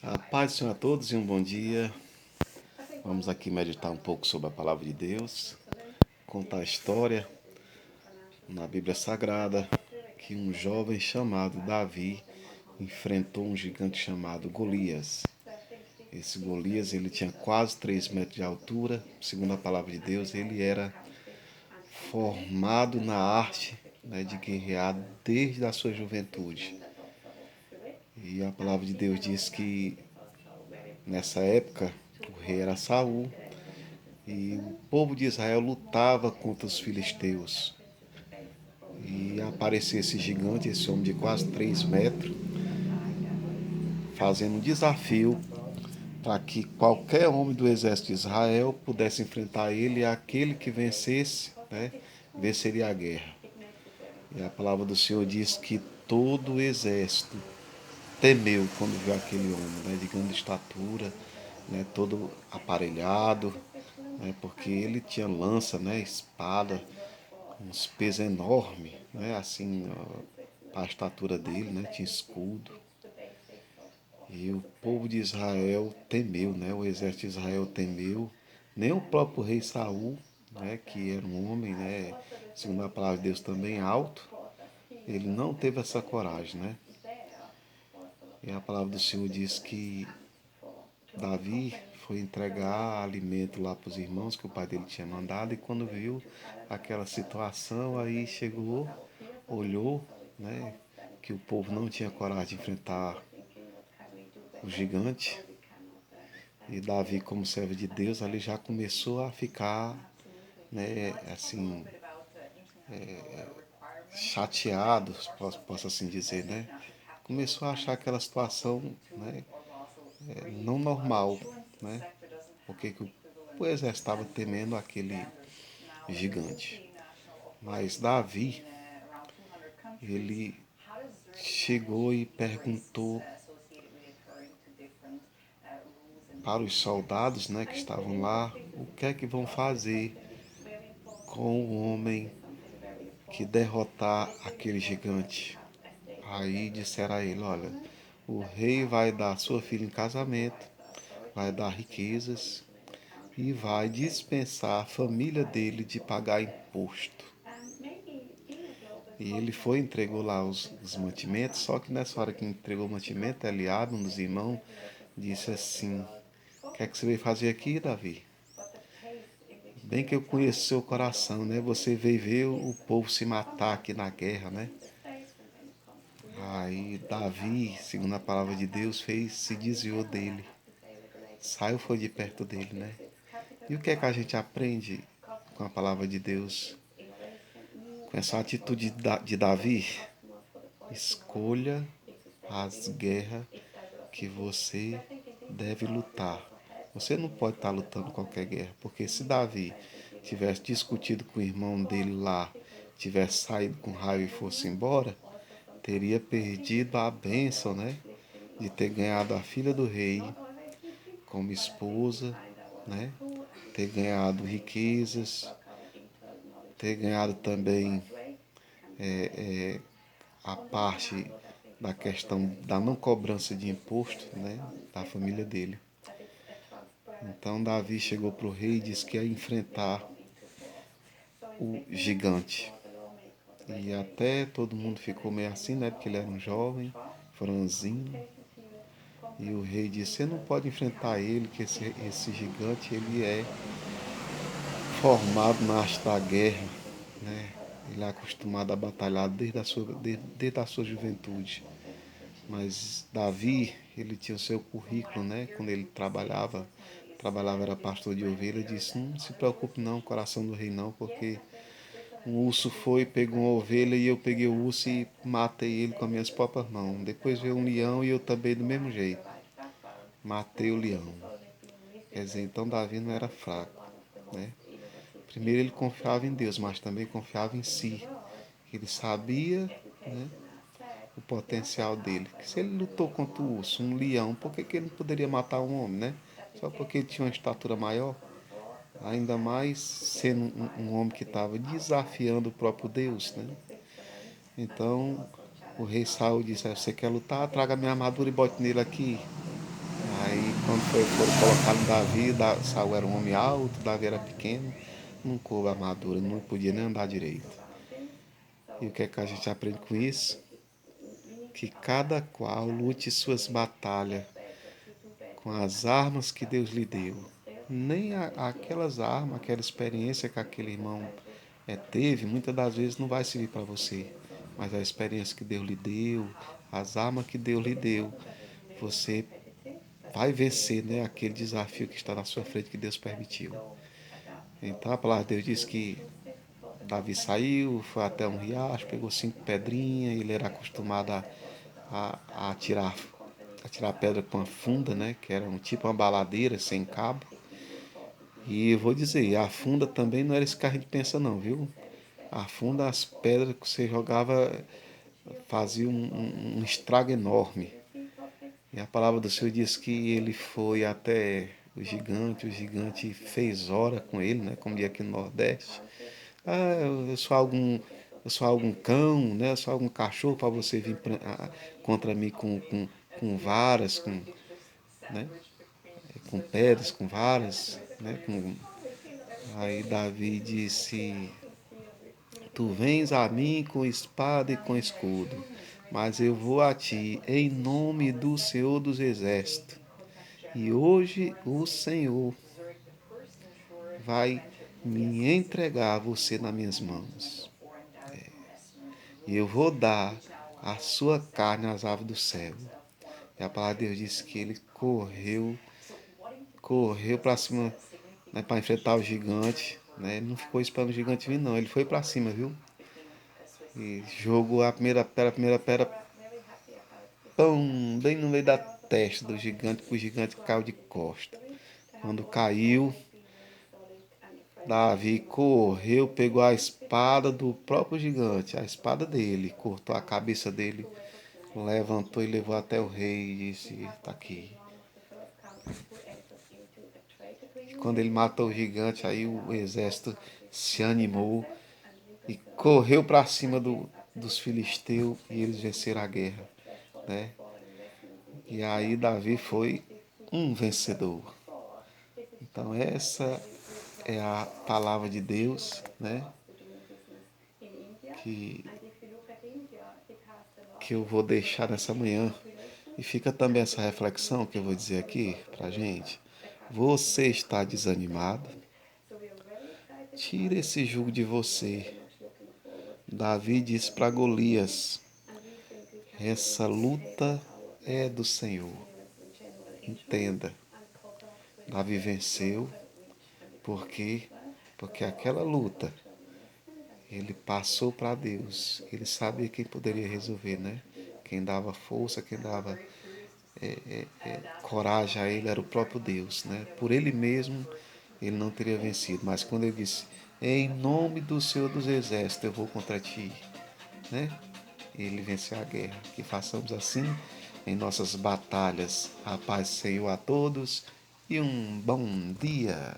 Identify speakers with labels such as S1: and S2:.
S1: A paz do Senhor a todos e um bom dia. Vamos aqui meditar um pouco sobre a palavra de Deus, contar a história na Bíblia Sagrada que um jovem chamado Davi enfrentou um gigante chamado Golias. Esse Golias ele tinha quase 3 metros de altura. Segundo a palavra de Deus, ele era formado na arte, de guerrear desde a sua juventude. E a palavra de Deus diz que nessa época o rei era Saul. E o povo de Israel lutava contra os filisteus. E apareceu esse gigante, esse homem de quase 3 metros, fazendo um desafio para que qualquer homem do exército de Israel pudesse enfrentar ele e aquele que vencesse, venceria a guerra. E a palavra do Senhor diz que todo o exército temeu quando viu aquele homem, de grande estatura, todo aparelhado, porque ele tinha lança, espada, uns pesos enormes, assim, para a estatura dele, tinha escudo. E o povo de Israel temeu, o exército de Israel temeu, nem o próprio rei Saul, que era um homem, segundo a palavra de Deus também alto, ele não teve essa coragem, E a palavra do Senhor diz que Davi foi entregar alimento lá para os irmãos que o pai dele tinha mandado, e quando viu aquela situação, aí chegou, olhou, que o povo não tinha coragem de enfrentar o gigante, e Davi, como servo de Deus, ali já começou a ficar, assim, chateado, posso assim dizer, Começou a achar aquela situação, não normal, porque que o exército estava temendo aquele gigante. Mas Davi, ele chegou e perguntou para os soldados, que estavam lá, o que é que vão fazer com o homem que derrotar aquele gigante. Aí disseram a ele, olha, o rei vai dar sua filha em casamento, vai dar riquezas e vai dispensar a família dele de pagar imposto. E ele foi e entregou lá os mantimentos, só que nessa hora que entregou o mantimento, Eliabe, um dos irmãos, disse assim, o que é que você veio fazer aqui, Davi? Bem que eu conheço seu coração, Você veio ver o povo se matar aqui na guerra, Aí Davi, segundo a palavra de Deus, se desviou dele. Saiu, foi de perto dele, E o que é que a gente aprende com a palavra de Deus? Com essa atitude de Davi? Escolha as guerras que você deve lutar. Você não pode estar lutando qualquer guerra, porque se Davi tivesse discutido com o irmão dele lá, tivesse saído com raiva e fosse embora, teria perdido a bênção, de ter ganhado a filha do rei como esposa, ter ganhado riquezas, ter ganhado também a parte da questão da não cobrança de imposto, da família dele. Então Davi chegou para o rei e disse que ia enfrentar o gigante. E até todo mundo ficou meio assim, porque ele era um jovem, franzino. E o rei disse, você não pode enfrentar ele, que esse gigante ele é formado na arte da guerra, Ele é acostumado a batalhar desde a sua juventude. Mas Davi, ele tinha o seu currículo, Quando ele trabalhava era pastor de ovelha, disse, não se preocupe não, coração do rei não, porque um urso foi, pegou uma ovelha e eu peguei o urso e matei ele com as minhas próprias mãos. Depois veio um leão e eu também do mesmo jeito. Matei o leão. Quer dizer, então Davi não era fraco, Primeiro ele confiava em Deus, mas também confiava em si. Ele sabia, o potencial dele. Que se ele lutou contra o urso, um leão, por que ele não poderia matar um homem, Só porque ele tinha uma estatura maior? Ainda mais sendo um homem que estava desafiando o próprio Deus, Então, o rei Saul disse, você quer lutar? Traga minha armadura e bote nele aqui. Aí quando foram colocar no Davi, Saul era um homem alto, Davi era pequeno, não coube a armadura, não podia nem andar direito. E o que é que a gente aprende com isso? Que cada qual lute suas batalhas com as armas que Deus lhe deu. Nem aquelas armas, aquela experiência que aquele irmão teve, muitas das vezes não vai servir para você. Mas a experiência que Deus lhe deu, as armas que Deus lhe deu, você vai vencer, né, aquele desafio que está na sua frente que Deus permitiu. Então a palavra de Deus diz que Davi saiu, foi até um riacho, pegou 5 pedrinhas, ele era acostumado a tirar pedra com uma funda, né? Que era um tipo uma baladeira sem cabo. E eu vou dizer, a funda também não era esse que a gente pensa não, viu? A funda, as pedras que você jogava fazia um estrago enorme. E a palavra do Senhor diz que ele foi até o gigante fez hora com ele, né? Como diz aqui no Nordeste. Ah, eu sou algum cão, né? Eu sou algum cachorro para você vir contra mim com varas, né? Com pedras, com varas, né? Aí Davi disse: Tu vens a mim com espada e com escudo, mas eu vou a ti em nome do Senhor dos Exércitos. E hoje o Senhor vai me entregar você nas minhas mãos. E eu vou dar a sua carne às aves do céu. E a palavra de Deus diz que ele correu para cima, né, para enfrentar o gigante. Né? Ele não ficou esperando o gigante vir, não. Ele foi para cima, viu? E jogou a primeira pedra, pão, bem no meio da testa do gigante, que o gigante caiu de costa. Quando caiu, Davi correu, pegou a espada do próprio gigante, a espada dele, cortou a cabeça dele, levantou e levou até o rei e disse: Está aqui. E quando ele matou o gigante, aí o exército se animou e correu para cima dos filisteus e eles venceram a guerra, né? E aí Davi foi um vencedor. Então essa é a palavra de Deus, né? Que, que eu vou deixar nessa manhã. E fica também essa reflexão que eu vou dizer aqui pra gente. Você está desanimado? Tira esse jugo de você. Davi disse para Golias: Essa luta é do Senhor. Entenda. Davi venceu porque aquela luta ele passou para Deus. Ele sabia quem poderia resolver, né? Quem dava força, quem dava coragem a ele era o próprio Deus, né? Por ele mesmo ele não teria vencido, mas quando ele disse: Em nome do Senhor dos Exércitos eu vou contra ti, né? Ele venceu a guerra. Que façamos assim em nossas batalhas. A paz do Senhor a todos e um bom dia.